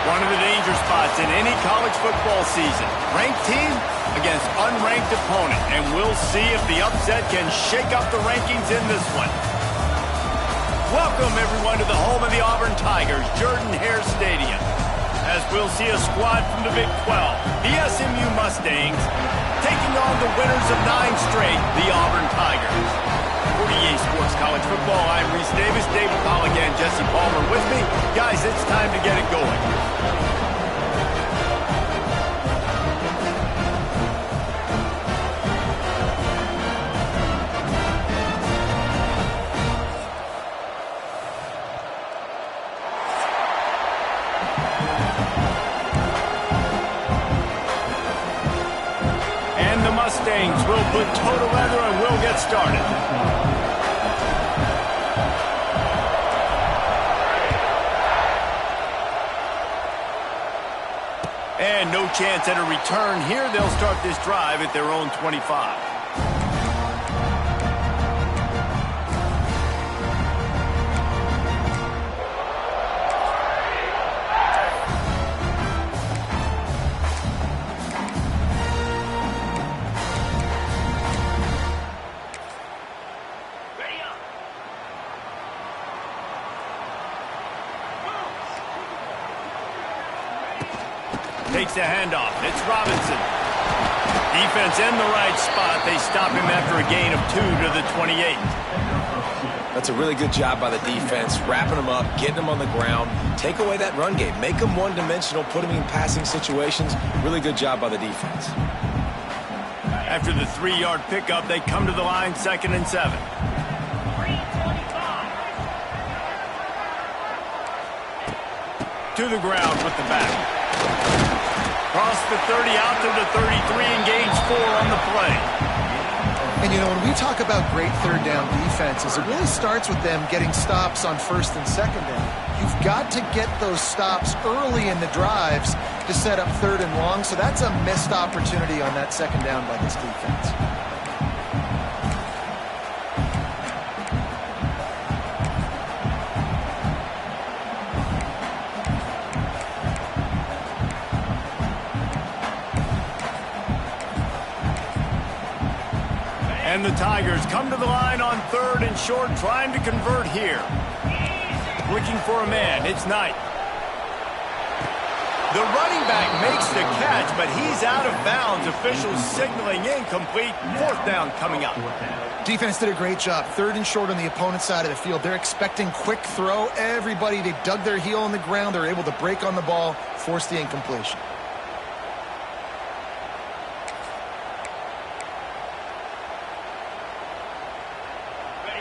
One of the danger spots in any college football season. Ranked team against unranked opponent. And we'll see if the upset can shake up the rankings in this one. Welcome, everyone, to the home of the Auburn Tigers, Jordan-Hare Stadium. As we'll see a squad from the Big 12, the SMU Mustangs, taking on the winners of 9 straight, the Auburn Tigers. For EA Sports College Football, I'm Reese Davis, David Polligan, Jesse Palmer with me. Guys, it's time to get it going. And the Mustangs will put toe to leather and we'll get started. And no chance at a return here. They'll start this drive at their own 25. Takes a handoff. It's Robinson. Defense in the right spot. They stop him after a gain of 2 to the 28. That's a really good job by the defense, wrapping them up, getting them on the ground. Take away that run game. Make them one-dimensional, put them in passing situations. Really good job by the defense. After the 3-yard pickup, they come to the line, 2nd and 7. To the ground with the back. Cross the 30 out to the 33 and gains 4 on the play. And, you know, when we talk about great third down defenses, it really starts with them getting stops on 1st and 2nd down. You've got to get those stops early in the drives to set up 3rd and long, so that's a missed opportunity on that 2nd down by this defense. And the Tigers come to the line on 3rd and short, trying to convert here. Looking for a man. It's Knight. The running back makes the catch, but he's out of bounds. Officials signaling incomplete. 4th down coming up. Defense did a great job. 3rd and short on the opponent's side of the field. They're expecting quick throw. Everybody, they dug their heel on the ground. They're able to break on the ball, force the incompletion.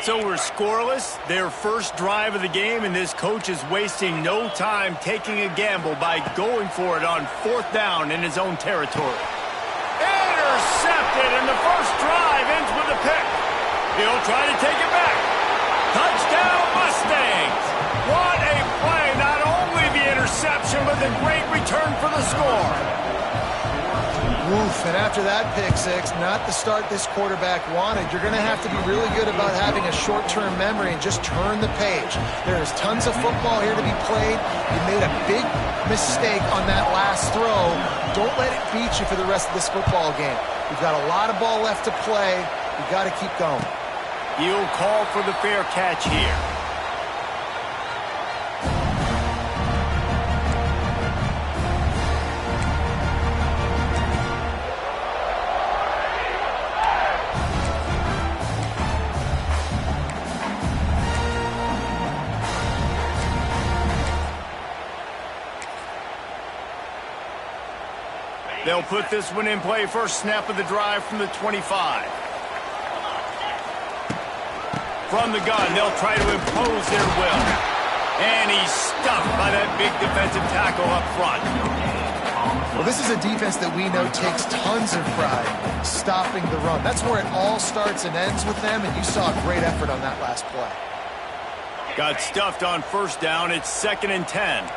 So we're scoreless, their first drive of the game, and this coach is wasting no time taking a gamble by going for it on 4th down in his own territory. Intercepted, and the first drive ends with a pick. He'll try to take it back. Touchdown, Mustangs! What a play! Not only the interception, but the great return for the score. Woof, and after that pick six, not the start this quarterback wanted. You're going to have to be really good about having a short-term memory and just turn the page. There is tons of football here to be played. You made a big mistake on that last throw. Don't let it beat you for the rest of this football game. We've got a lot of ball left to play. We've got to keep going. He'll call for the fair catch here. They'll put this one in play. First snap of the drive from the 25. From the gun, they'll try to impose their will. And he's stuffed by that big defensive tackle up front. Well, this is a defense that we know takes tons of pride stopping the run. That's where it all starts and ends with them, and you saw a great effort on that last play. Got stuffed on 1st down. It's 2nd and 10.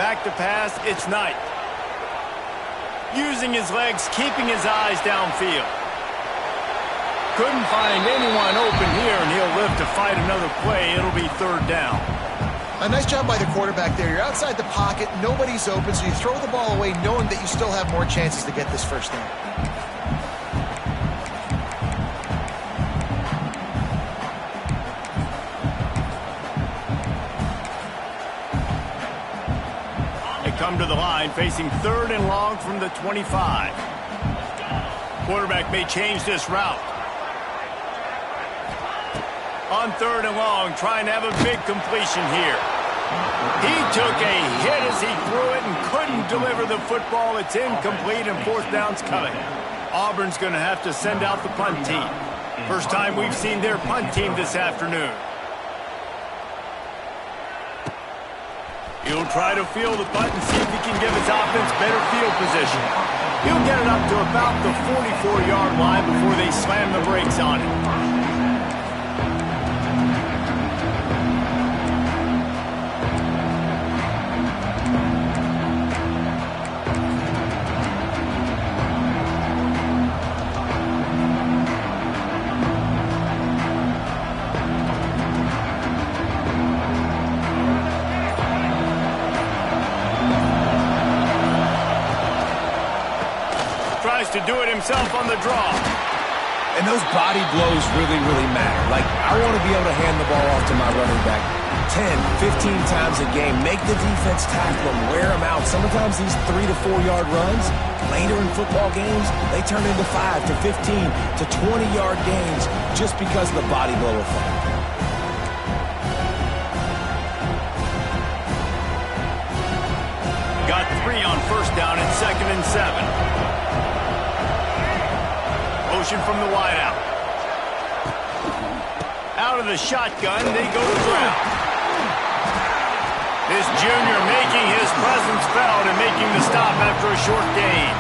Back to pass, it's Knight. Using his legs, keeping his eyes downfield. Couldn't find anyone open here, and he'll live to fight another play. It'll be 3rd down. A nice job by the quarterback there. You're outside the pocket, nobody's open, so you throw the ball away knowing that you still have more chances to get this first down. They come to the line facing 3rd and long from the 25. Quarterback may change this route. On 3rd and long, trying to have a big completion here. He took a hit as he threw it and couldn't deliver the football. It's incomplete and 4th down's coming. Auburn's going to have to send out the punt team. First time we've seen their punt team this afternoon. He'll try to field the punt and see if he can give his offense better field position. He'll get it up to about the 44-yard line before they slam the brakes on it. To do it himself on the draw. And those body blows really, really matter. Like, I want to be able to hand the ball off to my running back 10, 15 times a game. Make the defense tackle them, wear them out. Sometimes these 3 to 4 yard runs, later in football games, they turn into 5 to 15 to 20-yard gains just because of the body blow effect. Got 3 on 1st down and 2nd and 7. Motion from the wideout. Out of the shotgun, they go to ground. This junior making his presence felt and making the stop after a short gain.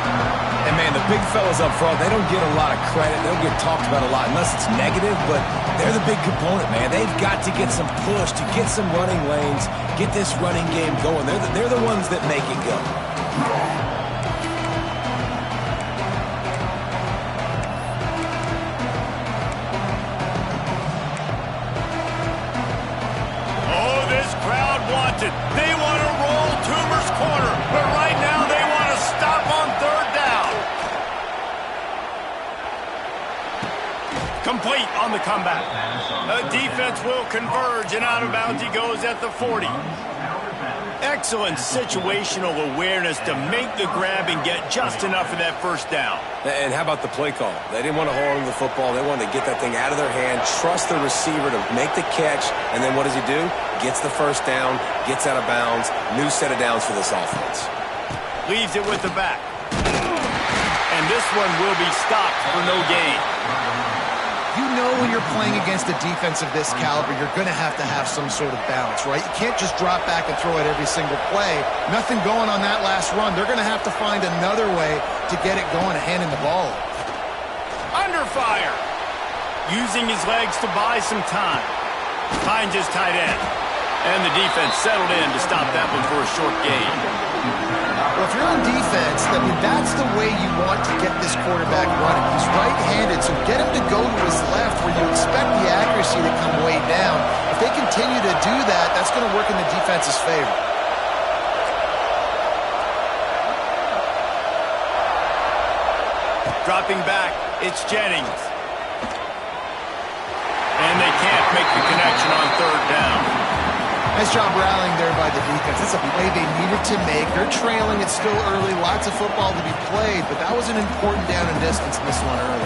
And, man, the big fellas up front, they don't get a lot of credit. They don't get talked about a lot unless it's negative, but they're the big component, man. They've got to get some push, to get some running lanes, get this running game going. They're the ones that make it go. They want to roll Toomer's corner, but right now they want to stop on 3rd down. Complete on the comeback. The defense will converge, and out of bounds he goes at the 40. Excellent situational awareness to make the grab and get just enough of that 1st down. And how about the play call? They didn't want to hold on to the football. They wanted to get that thing out of their hand, trust the receiver to make the catch, and then what does he do? Gets the 1st down, gets out of bounds, new set of downs for this offense. Leaves it with the back. And this one will be stopped for no gain. You know when you're playing against a defense of this caliber, you're going to have some sort of balance, right? You can't just drop back and throw it every single play. Nothing going on that last run. They're going to have to find another way to get it going and handing the ball. Under fire. Using his legs to buy some time. Finds his tight end. And the defense settled in to stop that one for a short gain. Well, if you're on defense, I mean, that's the way you want to get this quarterback running. He's right-handed, so get him to go to his left where you expect the accuracy to come way down. If they continue to do that, that's going to work in the defense's favor. Dropping back, it's Jennings. And they can't make the connection on 3rd down. Nice job rallying there by the defense. That's a play they needed to make. They're trailing. It's still early. Lots of football to be played, but that was an important down and distance in this one early.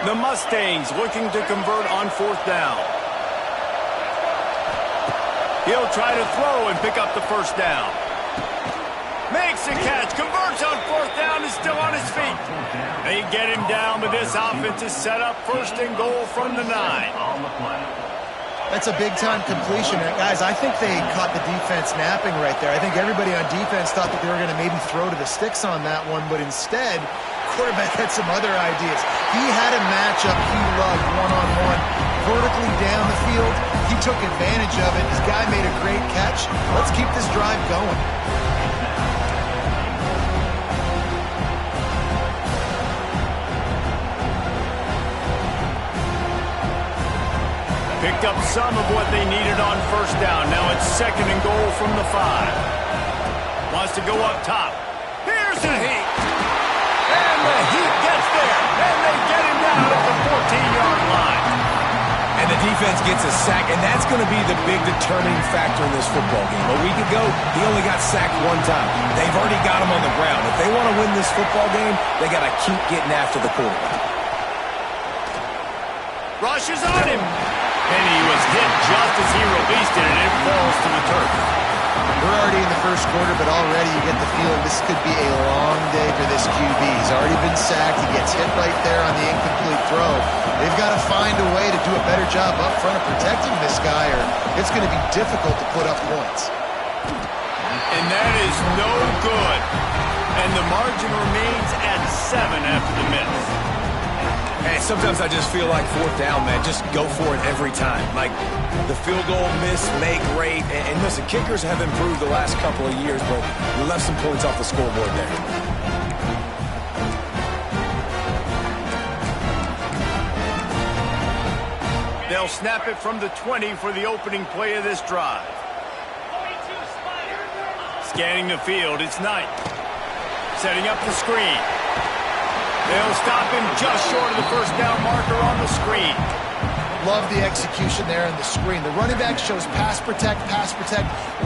The Mustangs looking to convert on 4th down. He'll try to throw and pick up the 1st down. Makes the catch, converts on 4th down, is still on his feet. They get him down, but this offense is set up 1st and goal from the 9. That's a big-time completion. And guys, I think they caught the defense napping right there. I think everybody on defense thought that they were going to maybe throw to the sticks on that one, but instead, quarterback had some other ideas. He had a matchup he loved one-on-one, vertically down the field. He took advantage of it. His guy made a great catch. Let's keep this drive going. Picked up some of what they needed on first down. Now it's 2nd and goal from the 5. Wants to go up top. Here's the heat. And the heat gets there. And they get him down at the 14-yard line. And the defense gets a sack, and that's going to be the big determining factor in this football game. A week ago, he only got sacked 1 time. They've already got him on the ground. If they want to win this football game, they got to keep getting after the quarterback. Rushes on him. And he was hit just as he released it, and it falls to the turf. We're already in the first quarter, but already you get the feeling this could be a long day for this QB. He's already been sacked. He gets hit right there on the incomplete throw. They've got to find a way to do a better job up front of protecting this guy, or it's going to be difficult to put up points. And that is no good. And the margin remains at 7 after the miss. Hey, sometimes I just feel like 4th down, man. Just go for it every time. Like the field goal miss, make great. And listen, kickers have improved the last couple of years, but we left some points off the scoreboard there. They'll snap it from the 20 for the opening play of this drive. Scanning the field, it's Knight. Setting up the screen. They'll stop him just short of the first down marker on the screen. Love the execution there on the screen. The running back shows pass protect,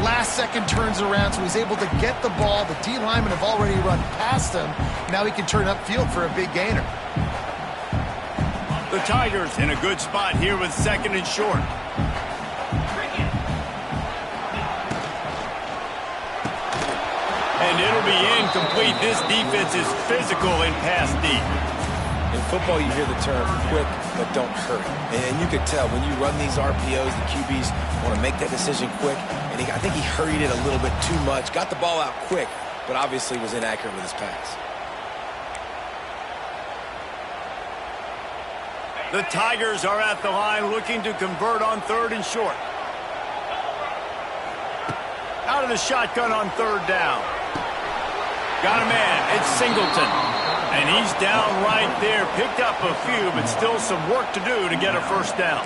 last second turns around, so he's able to get the ball. The D linemen have already run past him. Now he can turn upfield for a big gainer. The Tigers in a good spot here with 2nd and short. And it'll be incomplete. This defense is physical in pass deep. In football, you hear the term quick, but don't hurry. And you can tell when you run these RPOs, the QBs want to make that decision quick. And I think he hurried it a little bit too much. Got the ball out quick, but obviously was inaccurate with his pass. The Tigers are at the line looking to convert on 3rd and short. Out of the shotgun on 3rd down. Got a man. It's Singleton. And he's down right there. Picked up a few, but still some work to do to get a first down.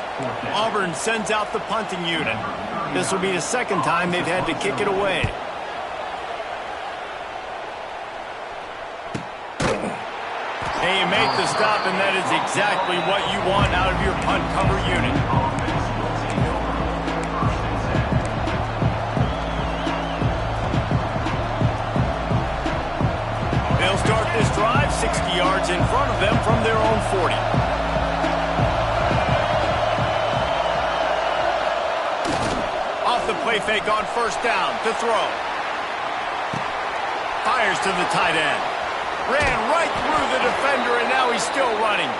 Auburn sends out the punting unit. This will be the 2nd time they've had to kick it away. And you make the stop, and that is exactly what you want out of your punt cover unit. They'll start this drive 60 yards in front of them from their own 40. Off the play fake on first down to throw. Fires to the tight end. Ran right through the defender, and now he's still running.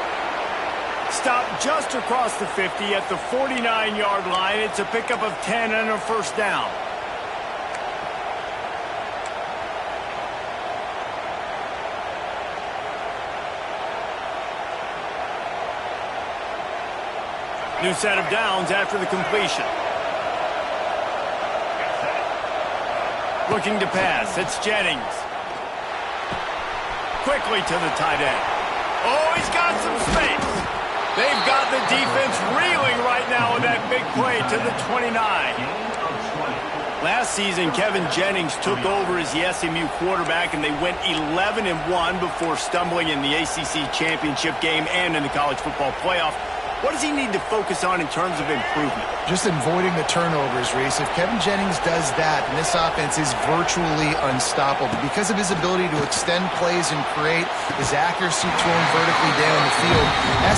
Stopped just across the 50 at the 49-yard line. It's a pickup of 10 and a first down. New set of downs after the completion. Looking to pass. It's Jennings. Quickly to the tight end. Oh, he's got some space. They've got the defense reeling right now with that big play to the 29. Last season, Kevin Jennings took over as the SMU quarterback, and they went 11-1 before stumbling in the ACC championship game and in the college football playoff. What does he need to focus on in terms of improvement? Just avoiding the turnovers, Reese. If Kevin Jennings does that, and this offense is virtually unstoppable because of his ability to extend plays and create, his accuracy throwing vertically down the field,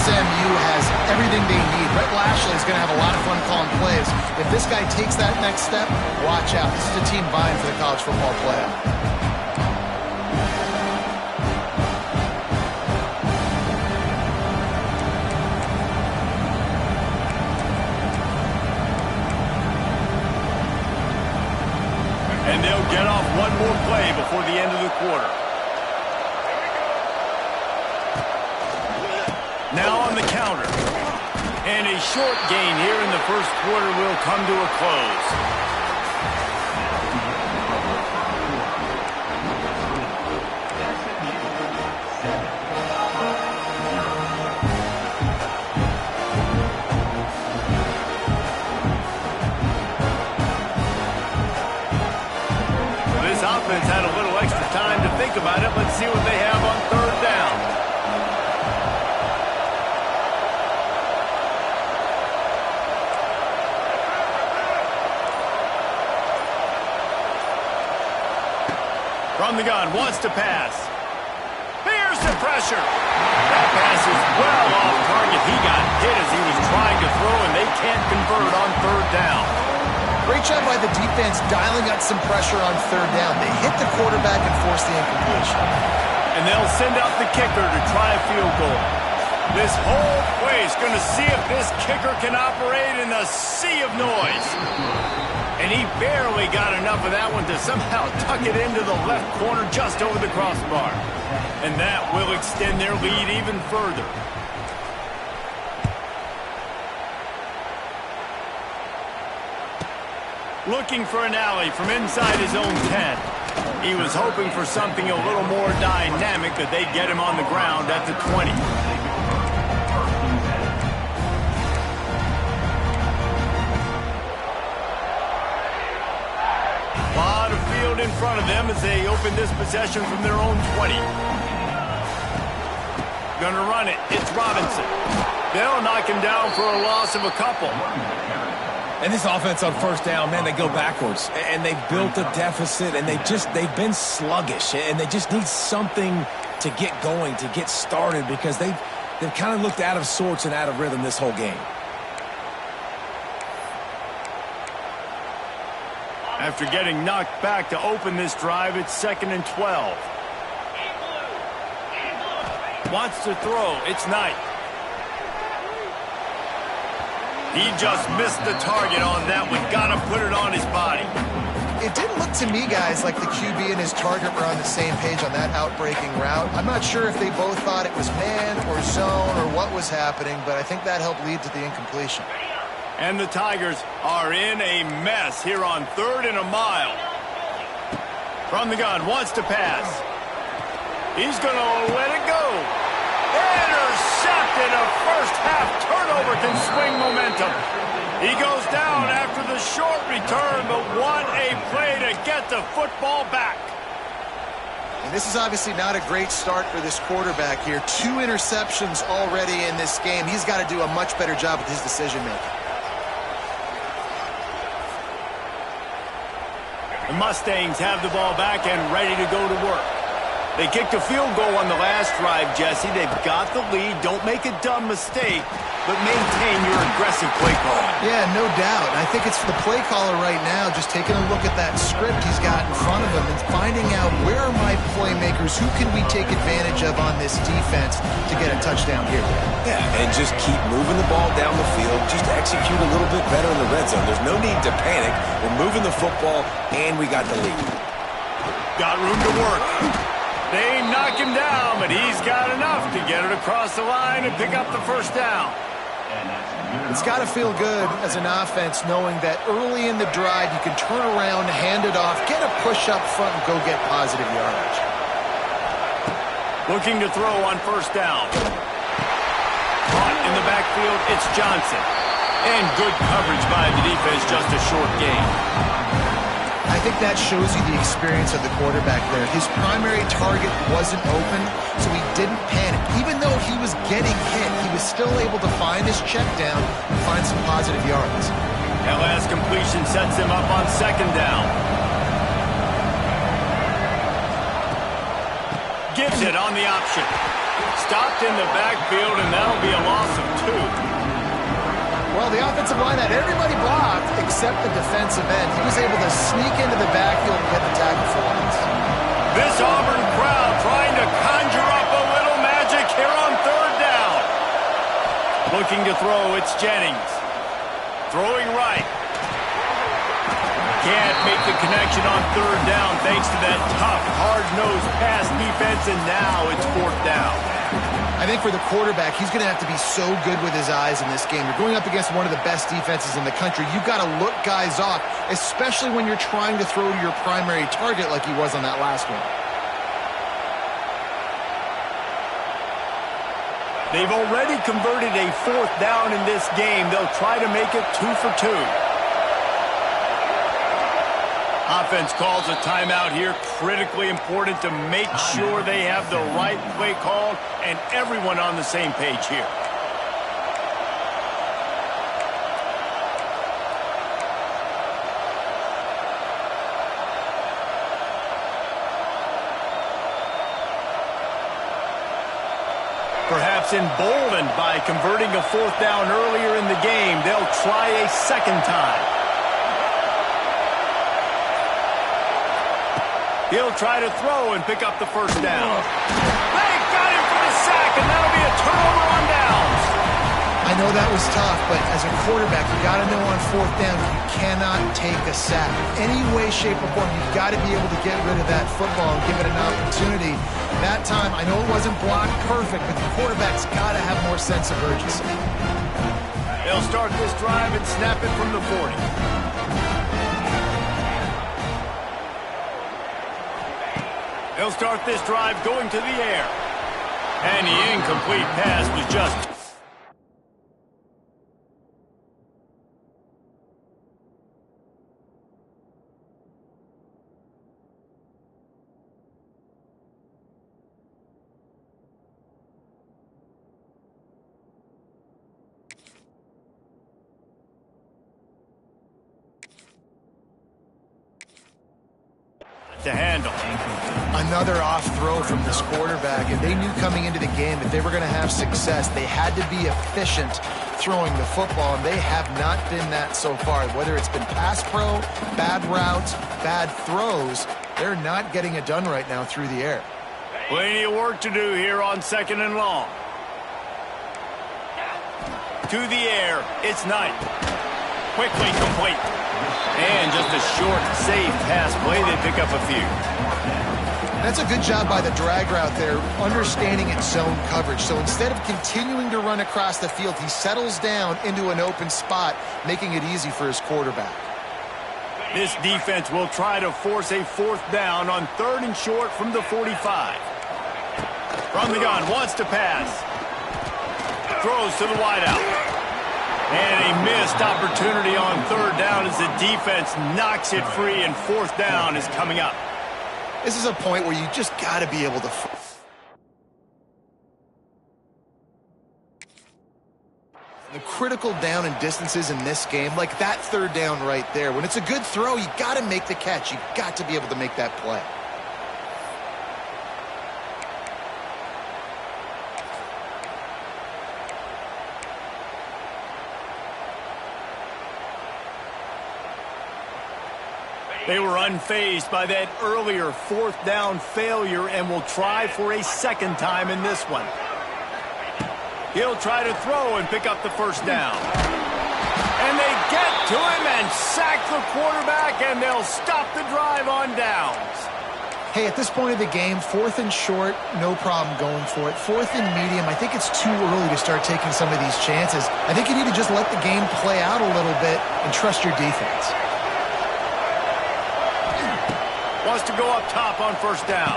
SMU has everything they need. Brett Lashley is going to have a lot of fun calling plays. If this guy takes that next step, watch out. This is a team vying for the college football playoff. And they'll get off one more play before the end of the quarter. Now on the counter. And a short gain here in the first quarter will come to a close. Offense had a little extra time to think about it. Let's see what they have on third down. From the gun, wants to pass. Here's the pressure. That pass is well off target. He got hit as he was trying to throw, and they can't convert on third down. Great job by the defense dialing up some pressure on third down. They hit the quarterback and forced the incompletion. And they'll send out the kicker to try a field goal. This whole play is going to see if this kicker can operate in the sea of noise. And he barely got enough of that one to somehow tuck it into the left corner just over the crossbar. And that will extend their lead even further. Looking for an alley from inside his own 10. He was hoping for something a little more dynamic, that they'd get him on the ground at the 20. A lot of field in front of them as they open this possession from their own 20. Gonna run it. It's Robinson. They'll knock him down for a loss of a couple. And this offense on first down, man, they go backwards. And they've built a deficit, and they've been sluggish. And they just need something to get going, to get started, because they've kind of looked out of sorts and out of rhythm this whole game. After getting knocked back to open this drive, it's 2nd and 12. Wants to throw. It's Knight. He just missed the target on that one. Got to put it on his body. It didn't look to me, guys, like the QB and his target were on the same page on that outbreaking route. I'm not sure if they both thought it was man or zone or what was happening, but I think that helped lead to the incompletion. And the Tigers are in a mess here on 3rd and a mile. From the gun, wants to pass. He's going to let it go. Intercepted. A first-half turnover can swing momentum. He goes down after the short return, but what a play to get the football back. And this is obviously not a great start for this quarterback here. 2 interceptions already in this game. He's got to do a much better job with his decision-making. The Mustangs have the ball back and ready to go to work. They kicked a field goal on the last drive, Jesse. They've got the lead. Don't make a dumb mistake, but maintain your aggressive play call. Yeah, no doubt. I think it's the play caller right now just taking a look at that script he's got in front of him and finding out where are my playmakers, who can we take advantage of on this defense to get a touchdown here. Yeah, and just keep moving the ball down the field. Just execute a little bit better in the red zone. There's no need to panic. We're moving the football, and we got the lead. Got room to work. They knock him down, but he's got enough to get it across the line and pick up the first down. It's got to feel good as an offense knowing that early in the drive you can turn around, hand it off, get a push up front, and go get positive yardage. Looking to throw on first down. Caught in the backfield, it's Johnson. And good coverage by the defense, just a short gain. I think that shows you the experience of the quarterback there. His primary target wasn't open, so he didn't panic. Even though he was getting hit, he was still able to find his check down and find some positive yards. That last completion sets him up on 2nd down. Gives it on the option. Stopped in the backfield, and that'll be a loss of 2. Well, the offensive line had everybody blocked except the defensive end. He was able to sneak into the backfield and get the tackle for once. This Auburn crowd trying to conjure up a little magic here on 3rd down. Looking to throw, it's Jennings. Throwing right. Can't make the connection on 3rd down thanks to that tough, hard-nosed pass defense, and now it's 4th down. I I think for the quarterback, he's going to have to be so good with his eyes in this game. You're going up against one of the best defenses in the country. You've got to look guys off, especially when you're trying to throw to your primary target like he was on that last one. They've already converted a 4th down in this game. They'll try to make it 2 for 2. Offense calls a timeout here. Critically important to make sure they have the right play called and everyone on the same page here. Perhaps emboldened by converting a 4th down earlier in the game, they'll try a second time. He'll try to throw and pick up the first down. They got him for the sack, and that'll be a turnover on downs. I know that was tough, but as a quarterback, you got to know on 4th down, you cannot take a sack. Any way, shape, or form, you've got to be able to get rid of that football and give it an opportunity. That time, I know it wasn't blocked perfect, but the quarterback's got to have more sense of urgency. They'll start this drive and snap it from the 40. They'll start this drive going to the air. And the incomplete pass was just... to handle. Another off throw from this quarterback, and they knew coming into the game that they were going to have success. They had to be efficient throwing the football, and they have not been that so far. Whether it's been pass pro, bad routes, bad throws, they're not getting it done right now through the air. Plenty of work to do here on 2nd and long. To the air, it's Knight. Quickly complete. And just a short, safe pass play. They pick up a few. That's a good job by the drag route there, understanding its zone coverage. So instead of continuing to run across the field, he settles down into an open spot, making it easy for his quarterback. This defense will try to force a 4th down on 3rd and short from the 45. From the gun, wants to pass. Throws to the wideout. And a missed opportunity on 3rd down as the defense knocks it free, and 4th down is coming up. This is a point where you just got to be able to... The critical down and distances in this game, like that 3rd down right there. When it's a good throw, you got to make the catch. You got to be able to make that play. They were unfazed by that earlier 4th down failure and will try for a second time in this one. He'll try to throw and pick up the first down. And they get to him and sack the quarterback, and they'll stop the drive on downs. Hey, at this point of the game, 4th and short, no problem going for it. 4th and medium, I think it's too early to start taking some of these chances. I think you need to just let the game play out a little bit and trust your defense. Wants to go up top on 1st down.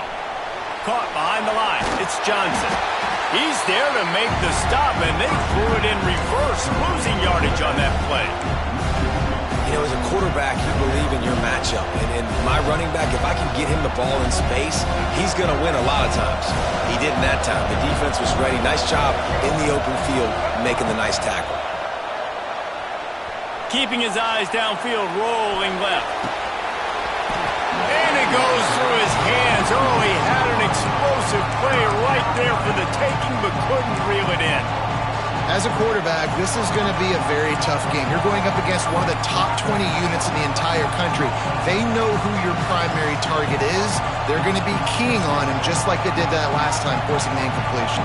Caught behind the line. It's Johnson. He's there to make the stop, and they threw it in reverse, losing yardage on that play. You know, as a quarterback, you believe in your matchup. And my running back, if I can get him the ball in space, he's going to win a lot of times. He didn't that time. The defense was ready. Nice job in the open field, making the nice tackle. Keeping his eyes downfield, rolling left. And it goes through his hands. Oh, he had an explosive play right there for the taking, but couldn't reel it in. As a quarterback, this is going to be a very tough game. You're going up against one of the top 20 units in the entire country. They know who your primary target is. They're going to be keying on him, just like they did that last time, forcing the incompletion.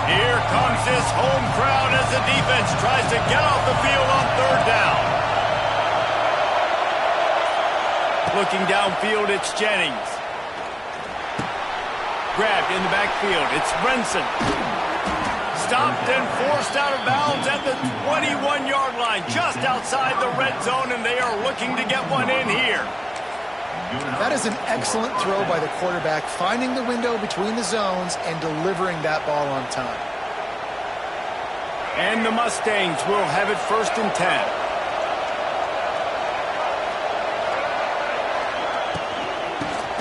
Here comes this home crowd as the defense tries to get off the field on 3rd down. Looking downfield, it's Jennings. Grabbed in the backfield, it's Brinson. Stopped and forced out of bounds at the 21-yard line, just outside the red zone, and they are looking to get one in here. That is an excellent throw by the quarterback, finding the window between the zones and delivering that ball on time. And the Mustangs will have it 1st and 10.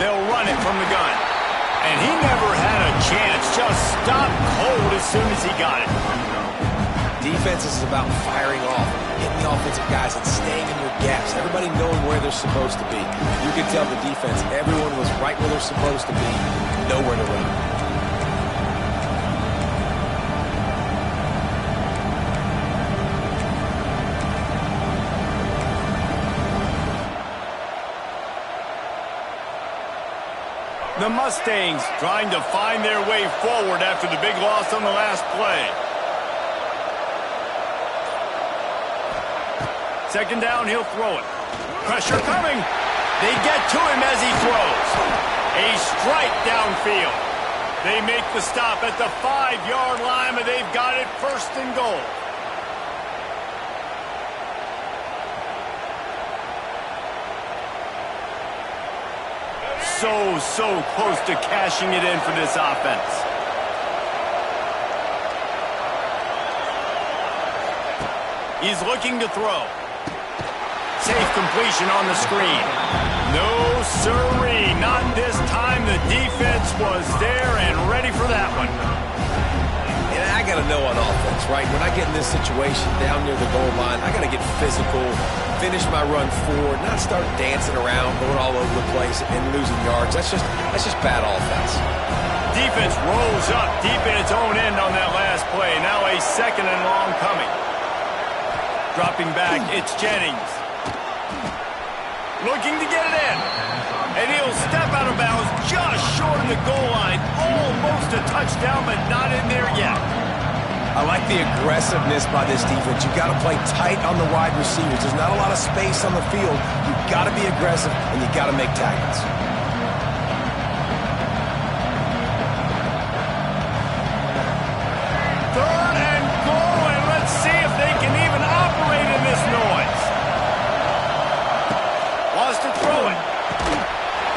They'll run it from the gun. And he never had a chance, just stopped cold as soon as he got it. Defense is about firing off, hitting the offensive guys and staying in your gaps. Everybody knowing where they're supposed to be. You can tell the defense, everyone was right where they're supposed to be, nowhere to run. The Mustangs trying to find their way forward after the big loss on the last play. 2nd down, he'll throw it. Pressure coming. They get to him as he throws. A strike downfield. They make the stop at the 5-yard line, and they've got it 1st and goal. So close to cashing it in for this offense. He's looking to throw. Safe completion on the screen. No sirree, not this time. The defense was there and ready for that one. And I got to know on offense, right? When I get in this situation down near the goal line, I got to get physical, finish my run forward, not start dancing around, going all over the place and losing yards. That's just bad offense. Defense rolls up deep in its own end on that last play. Now a 2nd and long coming. Dropping back, it's Jennings. Looking to get it in. And he'll step out of bounds just short of the goal line. Almost a touchdown, but not in there yet. I like the aggressiveness by this defense. You've got to play tight on the wide receivers. There's not a lot of space on the field. You've got to be aggressive, and you've got to make tackles. Third and goal, and let's see if they can even operate in this noise. Wants to throw it.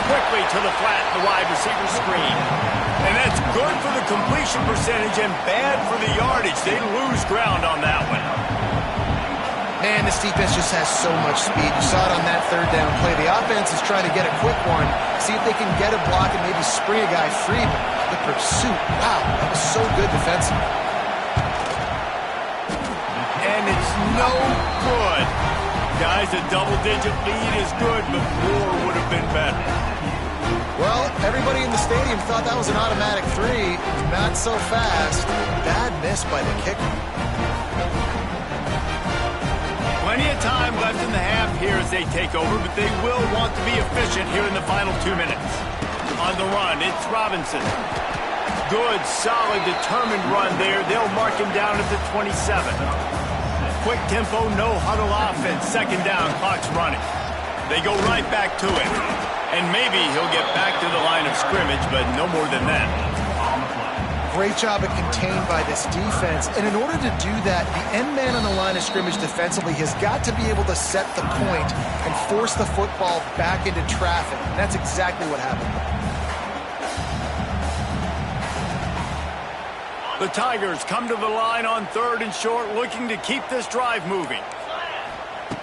Quickly to the flat, the wide receiver screen. And that's good for the completion percentage and bad for the yardage. They lose ground on that one. Man, this defense just has so much speed. You saw it on that 3rd down play. The offense is trying to get a quick one, see if they can get a block and maybe spring a guy free. But the pursuit, wow, that was so good defensively. And it's no good. Guys, a double-digit lead is good, but more would have been better. Well, everybody in the stadium thought that was an automatic 3. Not so fast. Bad miss by the kicker. Plenty of time left in the half here as they take over, but they will want to be efficient here in the final 2 minutes. On the run, it's Robinson. Good, solid, determined run there. They'll mark him down at the 27. Quick tempo, no huddle offense. 2nd down, clock's running. They go right back to it. And maybe he'll get back to the line of scrimmage, but no more than that. Great job at contained by this defense. And in order to do that, the end man on the line of scrimmage defensively has got to be able to set the point and force the football back into traffic. And that's exactly what happened. The Tigers come to the line on 3rd and short, looking to keep this drive moving.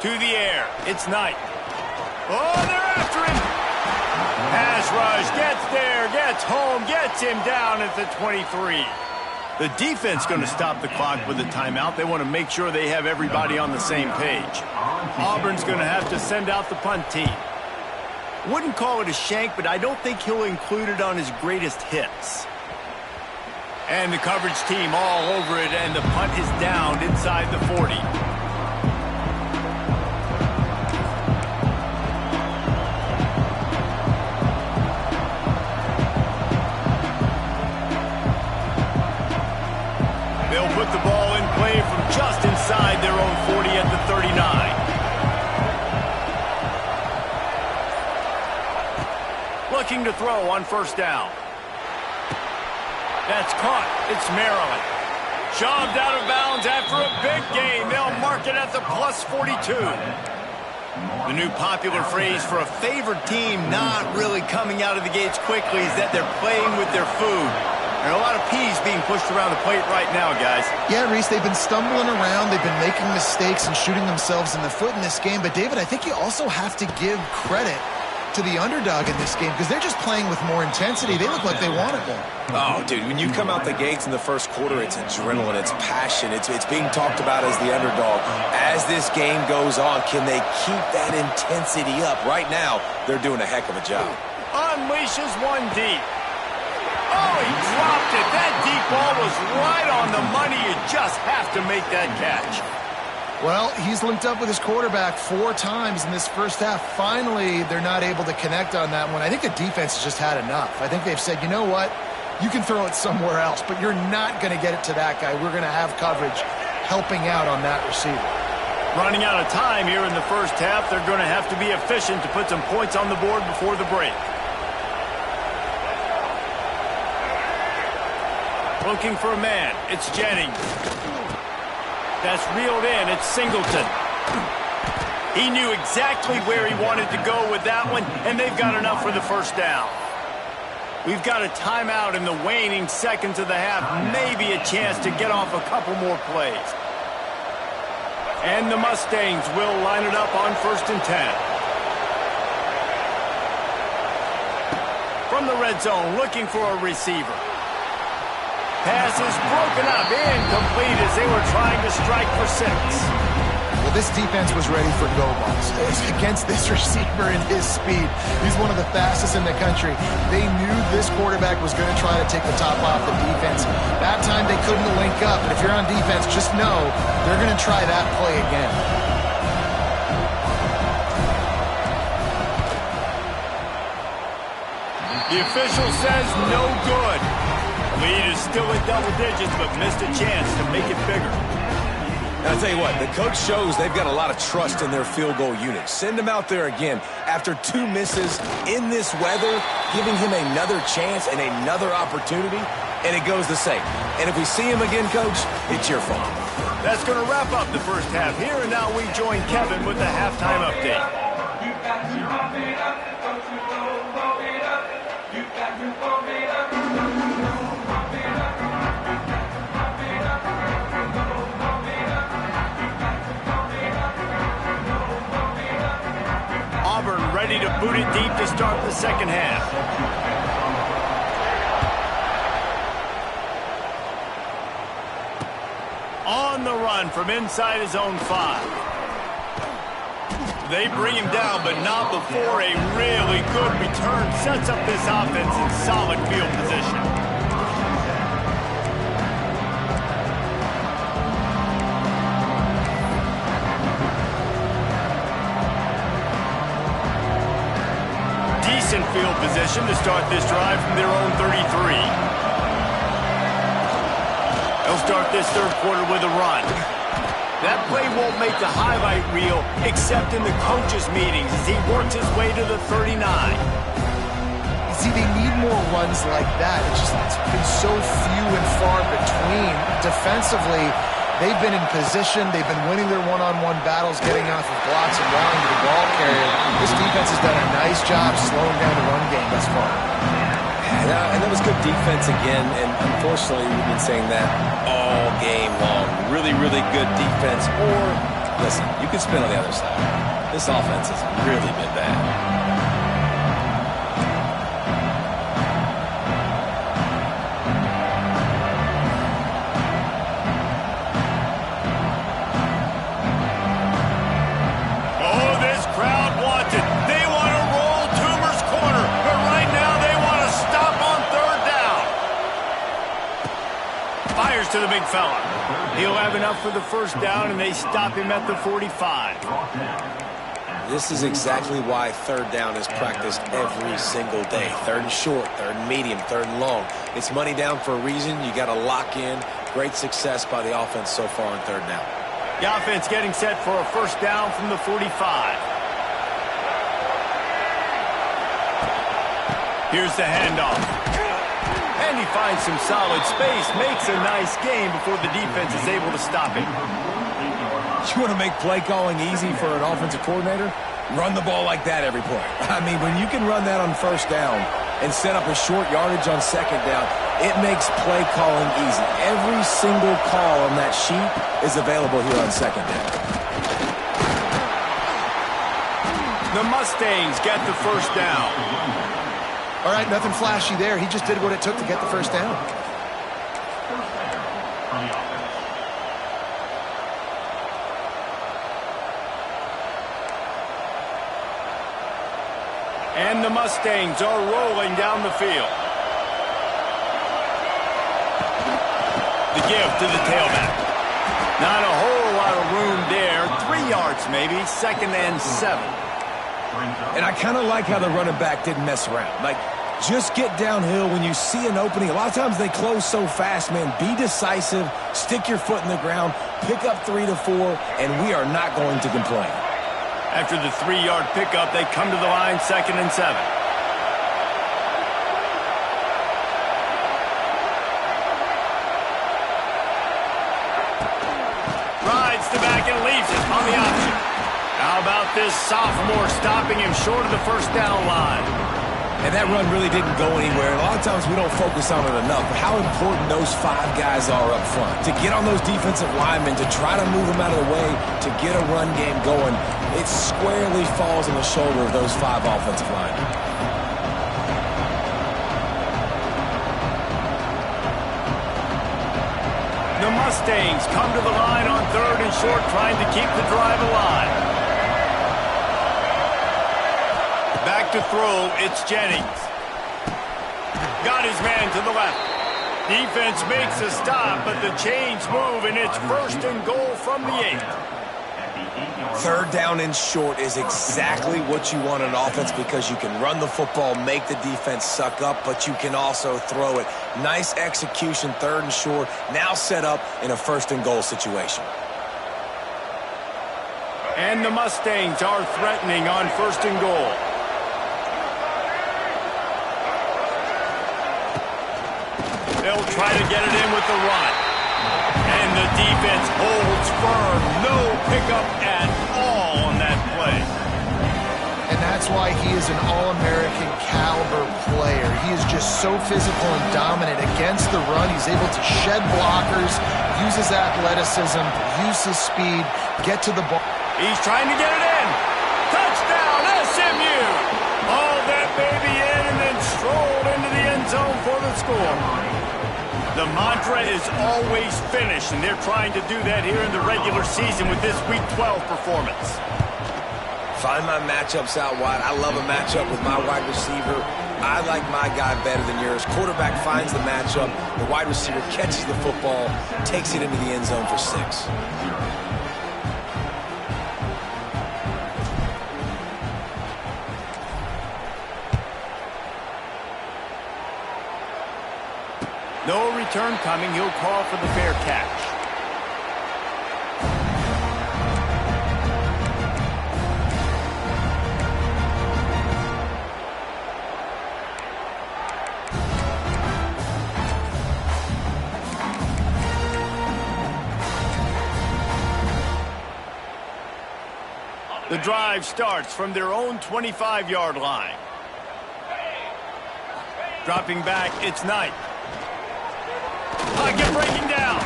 To the air, it's Knight. Oh, they're after him. Pass rush, gets there, gets home, gets him down at the 23. The defense going to stop the clock with a timeout. They want to make sure they have everybody on the same page. Auburn's going to have to send out the punt team. Wouldn't call it a shank, but I don't think he'll include it on his greatest hits. And the coverage team all over it, and the punt is down inside the 40. They'll put the ball in play from just inside their own 40 at the 39. looking to throw on first down. That's caught. It's Maryland. Shoved out of bounds after a big gain. They'll mark it at the plus 42. The new popular phrase for a favored team not really coming out of the gates quickly is that they're playing with their food. There are a lot of peas being pushed around the plate right now, guys. Yeah, Reese, they've been stumbling around. They've been making mistakes and shooting themselves in the foot in this game. But, David, I think you also have to give credit to the underdog in this game because they're just playing with more intensity. They look like they want it more. Oh, dude, when you come out the gates in the first quarter, it's adrenaline, it's passion, it's being talked about as the underdog. As this game goes on, can they keep that intensity up? Right now, they're doing a heck of a job. Unleashes one deep. Oh, he dropped it. That deep ball was right on the money. You just have to make that catch. Well, he's linked up with his quarterback 4 times in this first half. Finally, they're not able to connect on that one. I think the defense has just had enough. I think they've said, you know what? You can throw it somewhere else, but you're not going to get it to that guy. We're going to have coverage helping out on that receiver. Running out of time here in the first half. They're going to have to be efficient to put some points on the board before the break. Looking for a man. It's Jennings. That's reeled in. It's Singleton. He knew exactly where he wanted to go with that one, and they've got enough for the first down. We've got a timeout in the waning seconds of the half. Maybe a chance to get off a couple more plays. And the Mustangs will line it up on 1st and 10. From the red zone, looking for a receiver. Pass is broken up, incomplete as they were trying to strike for 6. Well, this defense was ready for go balls against this receiver and his speed. He's one of the fastest in the country. They knew this quarterback was going to try to take the top off the defense. That time they couldn't link up, but if you're on defense, just know they're going to try that play again. The official says no good. Lead is still in double digits, but missed a chance to make it bigger. Now, I'll tell you what, the coach shows they've got a lot of trust in their field goal unit. Send him out there again after 2 misses in this weather, giving him another chance and another opportunity, and it goes the same. And if we see him again, Coach, it's your fault. That's going to wrap up the first half here, and now we join Kevin with the halftime update. Auburn ready to boot it deep to start the second half. On the run from inside his own 5. They bring him down, but not before a really good return sets up this offense in solid field position. Decent field position to start this drive from their own 33. They'll start this third quarter with a run. That play won't make the highlight reel except in the coaches' meetings as he works his way to the 39. See, they need more runs like that. It's been so few and far between. Defensively, they've been in position. They've been winning their one-on-one battles, getting off of blocks and rallying to the ball carrier. This defense has done a nice job slowing down the run game thus far. And that was good defense again, and unfortunately we've been saying that all game long. Really, really good defense, or, listen, you can spin on the other side. This offense has really been bad. To the big fella. He'll have enough for the first down, and they stop him at the 45. This is exactly why third down is practiced every single day. 3rd and short, 3rd and medium, 3rd and long. It's money down for a reason. You got to lock in. Great success by the offense so far on 3rd down. The offense getting set for a first down from the 45. Here's the handoff. And he finds some solid space, makes a nice gain before the defense is able to stop it. You want to make play calling easy for an offensive coordinator? Run the ball like that every play. I mean, when you can run that on first down and set up a short yardage on second down, it makes play calling easy. Every single call on that sheet is available here on second down. The Mustangs get the first down. All right, nothing flashy there. He just did what it took to get the first down. And the Mustangs are rolling down the field. The give to the tailback. Not a whole lot of room there. 3 yards maybe, 2nd and 7. And I kind of like how the running back didn't mess around. Like, just get downhill when you see an opening. A lot of times they close so fast, man. Be decisive, stick your foot in the ground, pick up 3 to 4, and we are not going to complain. After the 3-yard pickup, they come to the line, 2nd and 7. Rides the back and leaves it on the option. How about this sophomore stopping him short of the first down line? And that run really didn't go anywhere. A lot of times we don't focus on it enough, but how important those 5 guys are up front. To get on those defensive linemen, to try to move them out of the way, to get a run game going, it squarely falls on the shoulder of those 5 offensive linemen. The Mustangs come to the line on 3rd and short, trying to keep the drive alive. Back to throw, it's Jennings. Got his man to the left. Defense makes a stop, but the chains move, and it's 1st and goal from the 8. 3rd down and short is exactly what you want on offense because you can run the football, make the defense suck up, but you can also throw it. Nice execution, 3rd and short, now set up in a 1st and goal situation. And the Mustangs are threatening on 1st and goal. They'll try to get it in with the run. And the defense holds firm. No pickup at all on that play. And that's why he is an All-American caliber player. He is just so physical and dominant against the run. He's able to shed blockers, use his athleticism, use his speed, get to the ball. He's trying to get it in. Touchdown, SMU. All that baby in and then strolled into the end zone for the score. The mantra is always finish, and they're trying to do that here in the regular season with this Week 12 performance. Find my matchups out wide. I love a matchup with my wide receiver. I like my guy better than yours. Quarterback finds the matchup. The wide receiver catches the football, takes it into the end zone for 6. No return coming. He'll call for the fair catch. The drive starts from their own 25-yard line. Dropping back, it's Knight. Pocket breaking down.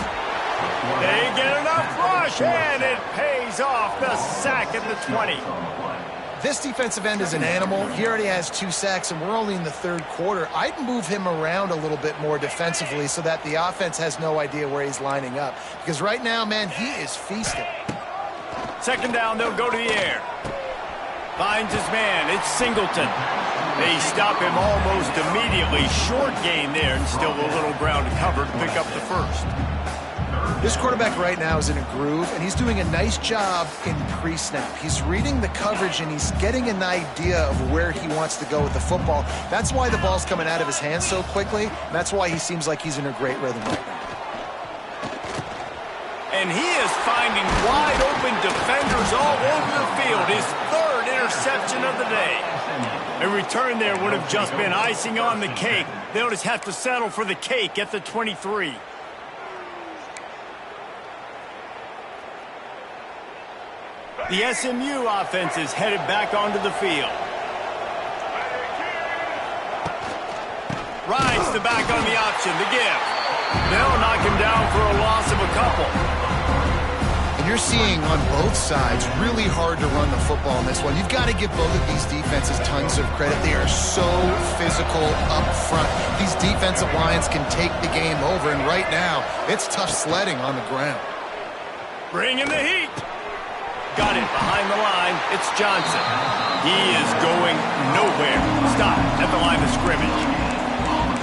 They get enough rush, and it pays off. The sack at the 20. This defensive end is an animal. He already has 2 sacks, and we're only in the 3rd quarter. I'd move him around a little bit more defensively so that the offense has no idea where he's lining up. Because right now, man, he is feasting. 2nd down, they'll go to the air. Finds his man. It's Singleton. They stop him almost immediately. Short gain there, and still a little ground to cover to pick up the 1st. This quarterback right now is in a groove, and he's doing a nice job in pre-snap. He's reading the coverage, and he's getting an idea of where he wants to go with the football. That's why the ball's coming out of his hands so quickly. That's why he seems like he's in a great rhythm right now. And he is finding wide-open defenders all over the field. His 3rd interception of the day. A return there would have just been icing on the cake. They'll just have to settle for the cake at the 23. The SMU offense is headed back onto the field. Rides the back on the option, the give. They'll knock him down for a loss of a couple. You're seeing on both sides really hard to run the football in this one. You've got to give both of these defenses tons of credit. They are so physical up front. These defensive lines can take the game over, and right now, it's tough sledding on the ground. Bring in the heat. Got it behind the line. It's Johnson. He is going nowhere. Stop at the line of scrimmage.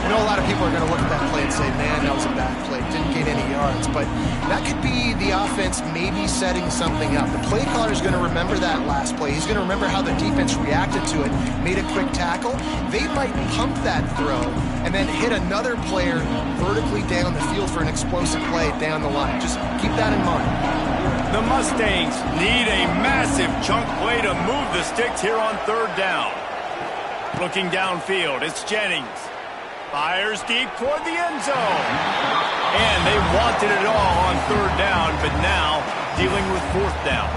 I know a lot of people are going to look at that play and say, man, that was a bad play. Didn't gain any yards. But that could be the offense maybe setting something up. The play caller is going to remember that last play. He's going to remember how the defense reacted to it, made a quick tackle. They might pump that throw and then hit another player vertically down the field for an explosive play down the line. Just keep that in mind. The Mustangs need a massive chunk play to move the sticks here on third down. Looking downfield, it's Jennings. Fires deep toward the end zone. And they wanted it all on third down, but now dealing with fourth down.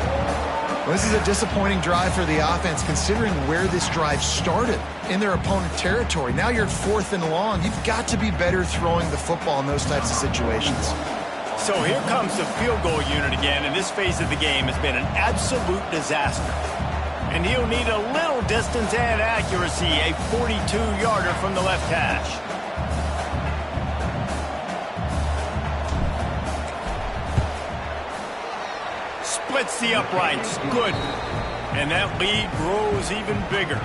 Well, this is a disappointing drive for the offense, considering where this drive started in their opponent territory. Now you're at 4th and long. You've got to be better throwing the football in those types of situations. So here comes the field goal unit again, and this phase of the game has been an absolute disaster. And he'll need a little distance and accuracy, a 42-yarder from the left hash. Splits the uprights. Good. And that lead grows even bigger.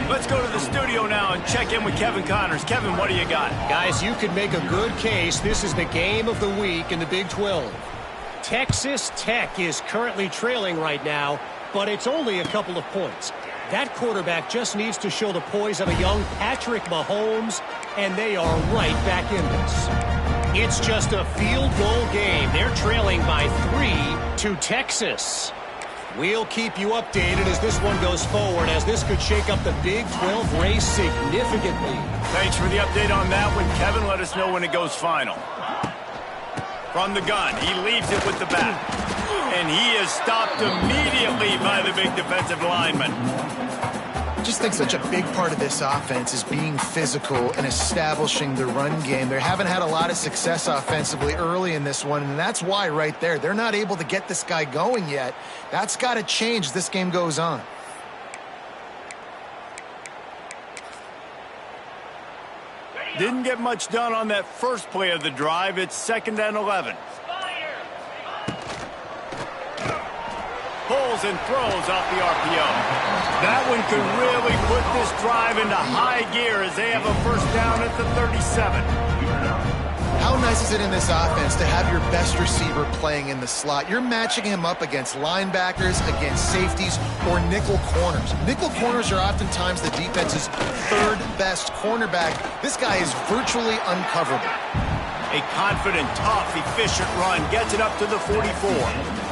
Let's go to the studio now and check in with Kevin Connors. Kevin, what do you got? Guys, you could make a good case. This is the game of the week in the Big 12. Texas Tech is currently trailing right now, but it's only a couple of points. That quarterback just needs to show the poise of a young Patrick Mahomes, and they are right back in this. It's just a field goal game. They're trailing by 3 to Texas. We'll keep you updated as this one goes forward, as this could shake up the Big 12 race significantly. Thanks for the update on that one, Kevin. Let us know when it goes final. From the gun, he leaves it with the back. And he is stopped immediately by the big defensive lineman. I just think such a big part of this offense is being physical and establishing the run game. They haven't had a lot of success offensively early in this one, and that's why right there, they're not able to get this guy going yet. That's got to change as this game goes on. Didn't get much done on that first play of the drive. It's 2nd and 11. Pulls and throws off the RPO. That one could really put this drive into high gear as they have a first down at the 37. How nice is it in this offense to have your best receiver playing in the slot? You're matching him up against linebackers, against safeties, or nickel corners. Nickel corners are oftentimes the defense's 3rd best cornerback. This guy is virtually uncoverable. A confident, tough, efficient run gets it up to the 44.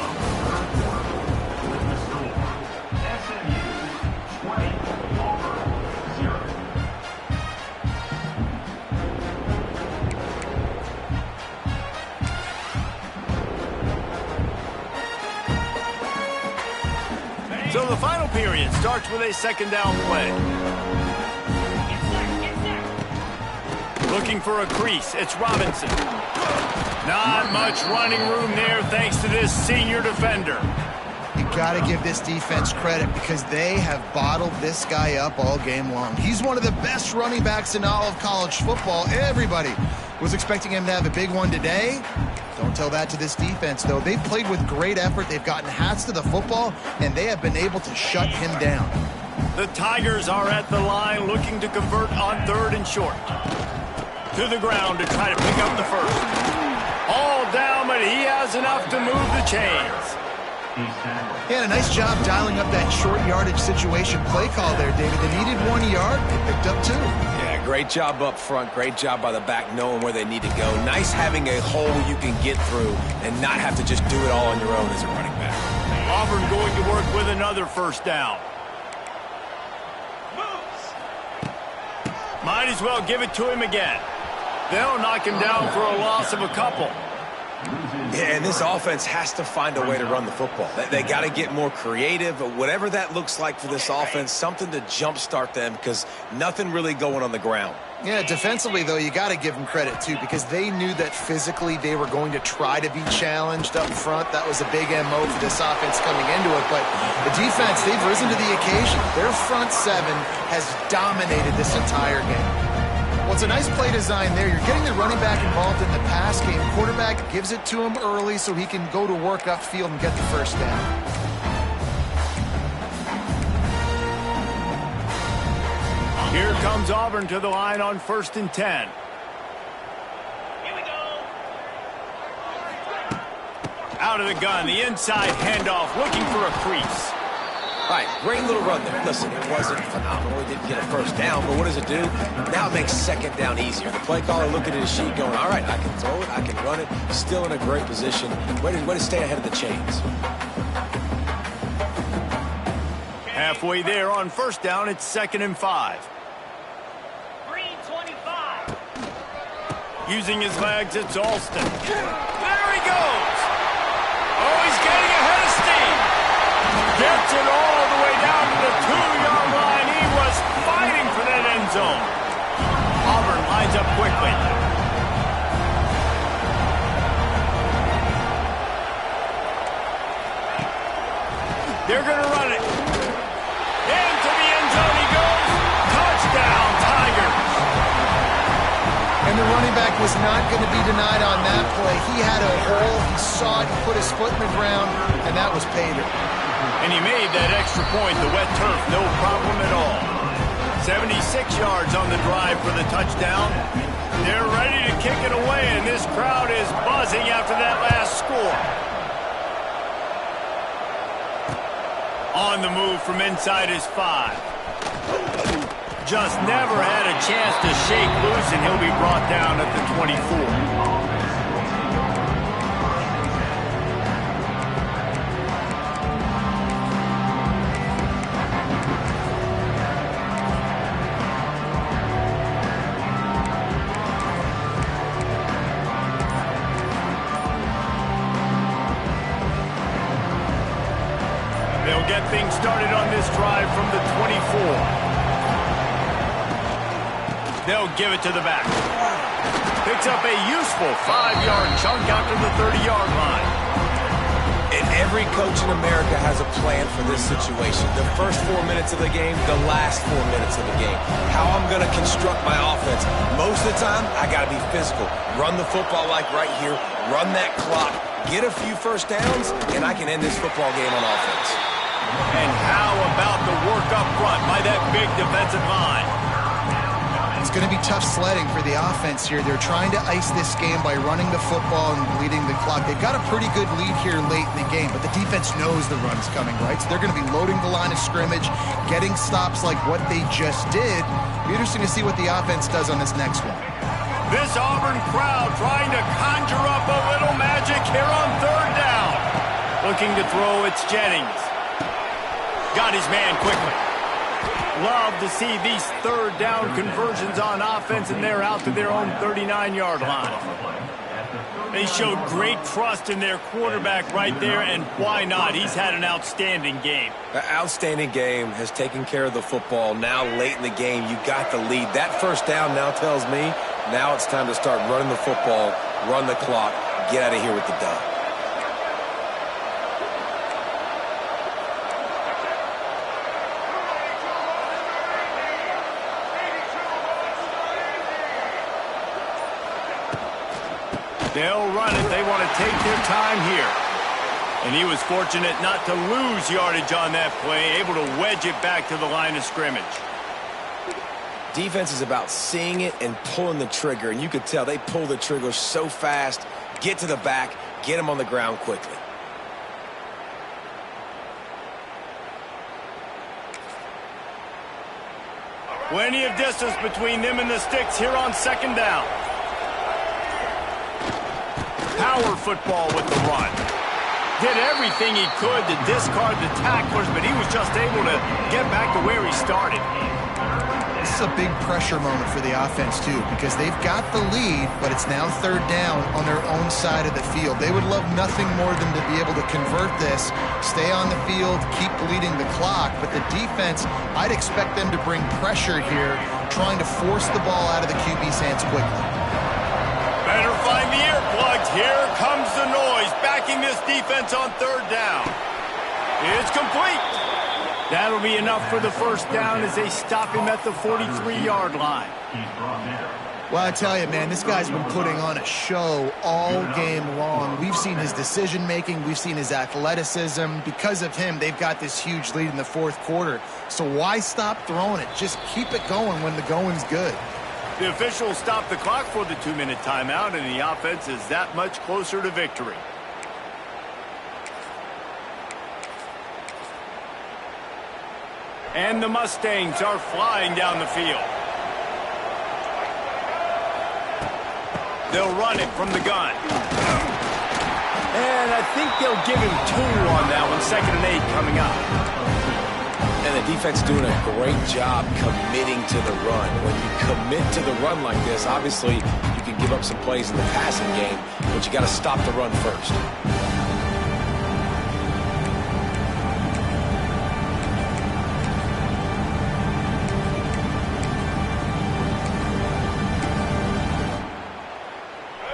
So the final period starts with a 2nd down play. Looking for a crease, it's Robinson. Not much running room there thanks to this senior defender. You got to give this defense credit because they have bottled this guy up all game long. He's one of the best running backs in all of college football. Everybody was expecting him to have a big one today. Don't tell that to this defense, though. They've played with great effort. They've gotten hats to the football, and they have been able to shut him down. The Tigers are at the line looking to convert on 3rd and short. To the ground to try to pick up the first. All down, but he has enough to move the chains. He had a nice job dialing up that short yardage situation play call there, David. They needed 1 yard. They picked up 2. Yeah, great job up front. Great job by the back knowing where they need to go. Nice having a hole you can get through and not have to just do it all on your own as a running back. Auburn going to work with another first down. Might as well give it to him again. They'll knock him down for a loss of a couple. Yeah, and this offense has to find a way to run the football. They got to get more creative, whatever that looks like for this offense, something to jumpstart them because nothing really going on the ground. Yeah, defensively, though, you got to give them credit, too, because they knew that physically they were going to try to be challenged up front. That was a big MO for this offense coming into it. But the defense, they've risen to the occasion. Their front seven has dominated this entire game. Well, it's a nice play design there. You're getting the running back involved in the pass game. Quarterback gives it to him early so he can go to work upfield and get the first down. Here comes Auburn to the line on 1st and 10. Here we go. Out of the gun, the inside handoff, looking for a crease. All right, great little run there. Listen, it wasn't phenomenal. He didn't get a first down, but what does it do? Now it makes second down easier. The play caller looking at his sheet going, all right, I can throw it, I can run it. Still in a great position. Way to stay ahead of the chains. Halfway there on 1st down, it's 2nd and 5. Green 25. Using his legs, it's Alston. There he goes! Oh, he's getting ahead of steam! Gets it all the way down to the 2-yard line. He was fighting for that end zone. Auburn lines up quickly. They're going to run it. Into the end zone he goes. Touchdown, Tigers. And the running back was not going to be denied on that play. He had a hole. He saw it. He put his foot in the ground, and that was pay dirt. And he made that extra point, the wet turf, no problem at all. 76 yards on the drive for the touchdown. They're ready to kick it away, and this crowd is buzzing after that last score. On the move from inside his 5. Just never had a chance to shake loose, and he'll be brought down at the 24. They'll get things started on this drive from the 24. They'll give it to the back. Picks up a useful 5-yard chunk after the 30-yard line. And every coach in America has a plan for this situation. The first 4 minutes of the game, the last 4 minutes of the game. How I'm going to construct my offense. Most of the time, I got to be physical. Run the football like right here. Run that clock. Get a few first downs, and I can end this football game on offense. And how about the work up front by that big defensive line? It's going to be tough sledding for the offense here. They're trying to ice this game by running the football and bleeding the clock. They've got a pretty good lead here late in the game, but the defense knows the run's coming, right? So they're going to be loading the line of scrimmage, getting stops like what they just did. It'll be interesting to see what the offense does on this next one. This Auburn crowd trying to conjure up a little magic here on 3rd down. Looking to throw, it's Jennings. Got his man quickly. Love to see these 3rd down conversions on offense, and they're out to their own 39-yard line. They showed great trust in their quarterback right there, and why not? He's had an outstanding game. An outstanding game, has taken care of the football. Now late in the game, you got the lead. That first down now tells me now it's time to start running the football, run the clock, get out of here with the dub. They'll run it. They want to take their time here. And he was fortunate not to lose yardage on that play, able to wedge it back to the line of scrimmage. Defense is about seeing it and pulling the trigger, and you could tell they pull the trigger so fast, get to the back, get him on the ground quickly. Plenty of distance between them and the sticks here on 2nd down. Power football with the run. Did everything he could to discard the tacklers, but he was just able to get back to where he started. This is a big pressure moment for the offense, too, because they've got the lead, but it's now third down on their own side of the field. They would love nothing more than to be able to convert this, stay on the field, keep bleeding the clock, but the defense, I'd expect them to bring pressure here, trying to force the ball out of the QB's hands quickly. Better find the earplugs. Here comes the noise, backing this defense on third down. It's complete. That'll be enough for the first down as they stop him at the 43-yard line. Well, I tell you, man, this guy's been putting on a show all game long. We've seen his decision-making. We've seen his athleticism. Because of him, they've got this huge lead in the fourth quarter. So why stop throwing it? Just keep it going when the going's good. The officials stopped the clock for the 2-minute timeout, and the offense is that much closer to victory. And the Mustangs are flying down the field. They'll run it from the gun. And I think they'll give him 2 on that one. 2nd and 8 coming up. And the defense doing a great job committing to the run. When you commit to the run like this, obviously you can give up some plays in the passing game, but you got to stop the run first.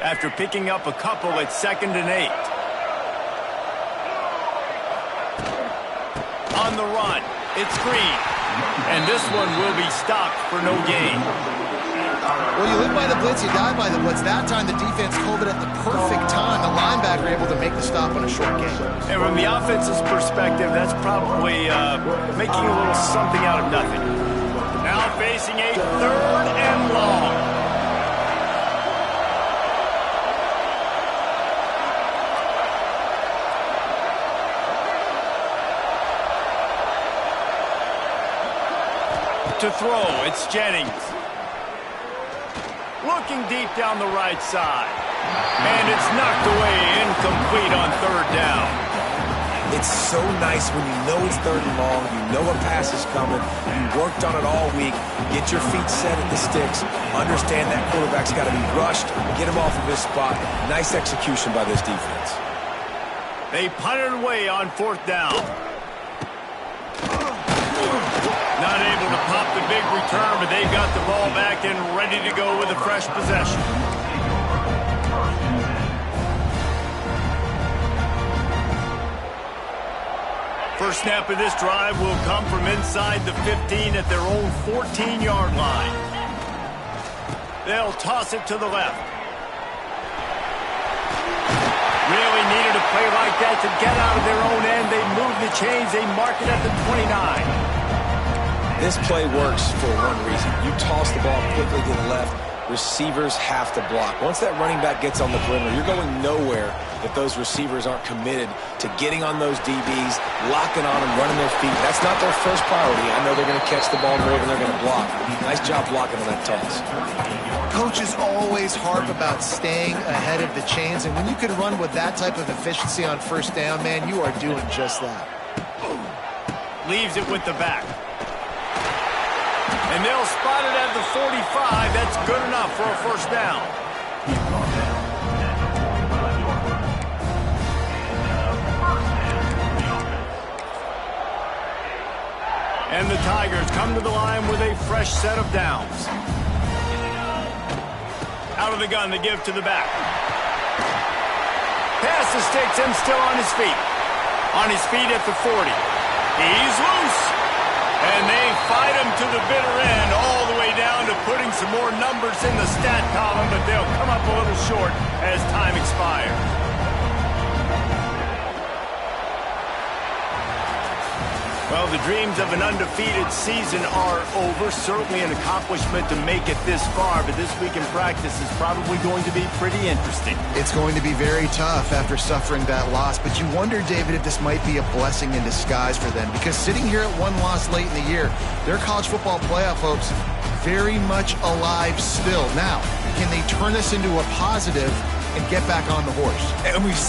After picking up a couple at 2nd and 8. On the run, it's Green. And this one will be stopped for no gain. Well, you live by the blitz, you die by the blitz. That time the defense called it at the perfect time. The linebacker able to make the stop on a short gain. And from the offense's perspective, that's probably making a little something out of nothing. Now facing a 3rd and long. To throw, it's Jennings. Looking deep down the right side. And it's knocked away, incomplete on 3rd down. It's so nice when you know it's 3rd and long, you know a pass is coming, you worked on it all week, get your feet set at the sticks, understand that quarterback's got to be rushed, get him off of his spot. Nice execution by this defense. They punted away on 4th down. Not able to pop the big return, but they've got the ball back and ready to go with a fresh possession. First snap of this drive will come from inside the 15 at their own 14-yard line. They'll toss it to the left. Really needed a play like that to get out of their own end. They move the chains. They mark it at the 29. This play works for one reason. You toss the ball quickly to the left, receivers have to block. Once that running back gets on the perimeter, you're going nowhere if those receivers aren't committed to getting on those DBs, locking on them, running their feet. That's not their first priority. I know they're going to catch the ball more than they're going to block. Nice job blocking on that toss. Coaches always harp about staying ahead of the chains, and when you can run with that type of efficiency on 1st down, man, you are doing just that. Leaves it with the back. And they'll spot it at the 45. That's good enough for a 1st down. And the Tigers come to the line with a fresh set of downs. Out of the gun, they give to the back. Pass the sticks and still on his feet. On his feet at the 40. He's loose. And they fight him to the bitter end, all the way down to putting some more numbers in the stat column, but they'll come up a little short as time expires. Well, the dreams of an undefeated season are over. Certainly an accomplishment to make it this far, but this week in practice is probably going to be pretty interesting. It's going to be very tough after suffering that loss, but you wonder, David, if this might be a blessing in disguise for them, because sitting here at 1 loss late in the year, their college football playoff hopes very much alive still. Now, can they turn this into a positive and get back on the horse? And we've